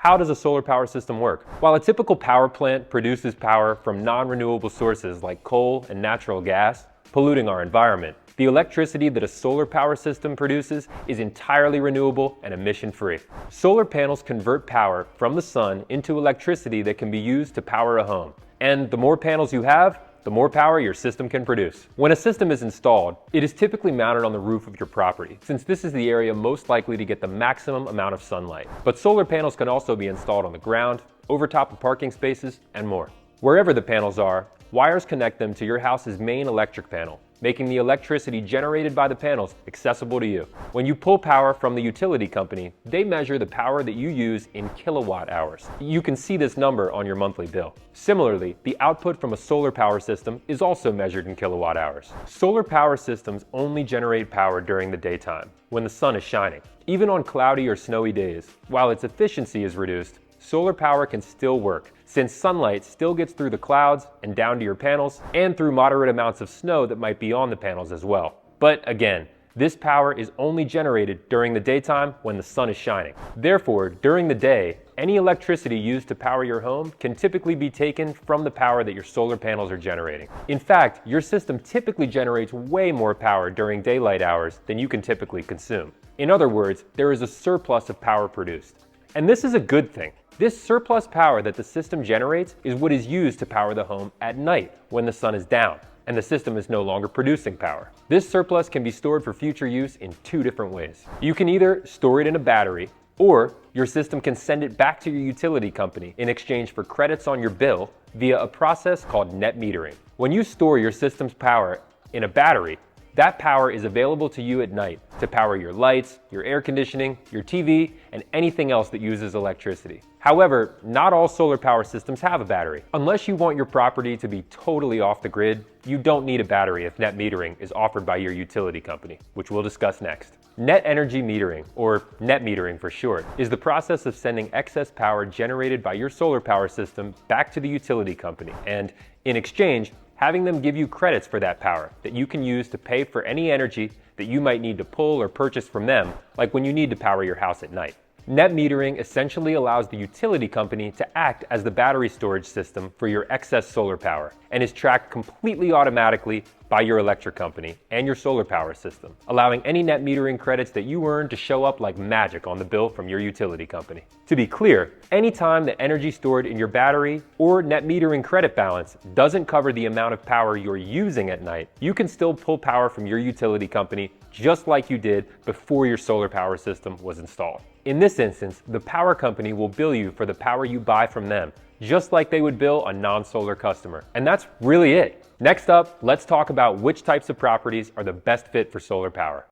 How does a solar power system work? While a typical power plant produces power from non-renewable sources like coal and natural gas, polluting our environment, the electricity that a solar power system produces is entirely renewable and emission-free. Solar panels convert power from the sun into electricity that can be used to power a home. And the more panels you have, the more power your system can produce. When a system is installed, it is typically mounted on the roof of your property, since this is the area most likely to get the maximum amount of sunlight. But solar panels can also be installed on the ground, over top of parking spaces, and more. Wherever the panels are, wires connect them to your house's main electric panel, making the electricity generated by the panels accessible to you. When you pull power from the utility company, they measure the power that you use in kilowatt hours. You can see this number on your monthly bill. Similarly, the output from a solar power system is also measured in kilowatt hours. Solar power systems only generate power during the daytime, when the sun is shining. Even on cloudy or snowy days, while its efficiency is reduced, solar power can still work, since sunlight still gets through the clouds and down to your panels, and through moderate amounts of snow that might be on the panels as well. But again, this power is only generated during the daytime when the sun is shining. Therefore, during the day, any electricity used to power your home can typically be taken from the power that your solar panels are generating. In fact, your system typically generates way more power during daylight hours than you can typically consume. In other words, there is a surplus of power produced. And this is a good thing. This surplus power that the system generates is what is used to power the home at night when the sun is down and the system is no longer producing power. This surplus can be stored for future use in two different ways. You can either store it in a battery, or your system can send it back to your utility company in exchange for credits on your bill via a process called net metering. When you store your system's power in a battery, that power is available to you at night to power your lights, your air conditioning, your TV, and anything else that uses electricity. However, not all solar power systems have a battery. Unless you want your property to be totally off the grid, you don't need a battery if net metering is offered by your utility company, which we'll discuss next. Net energy metering, or net metering for short, is the process of sending excess power generated by your solar power system back to the utility company, and in exchange, having them give you credits for that power that you can use to pay for any energy that you might need to pull or purchase from them, like when you need to power your house at night. Net metering essentially allows the utility company to act as the battery storage system for your excess solar power and is tracked completely automatically by your electric company and your solar power system, allowing any net metering credits that you earn to show up like magic on the bill from your utility company. To be clear, any time the energy stored in your battery or net metering credit balance doesn't cover the amount of power you're using at night, you can still pull power from your utility company just like you did before your solar power system was installed. In this instance, the power company will bill you for the power you buy from them, just like they would bill a non-solar customer. And that's really it. Next up, let's talk about which types of properties are the best fit for solar power.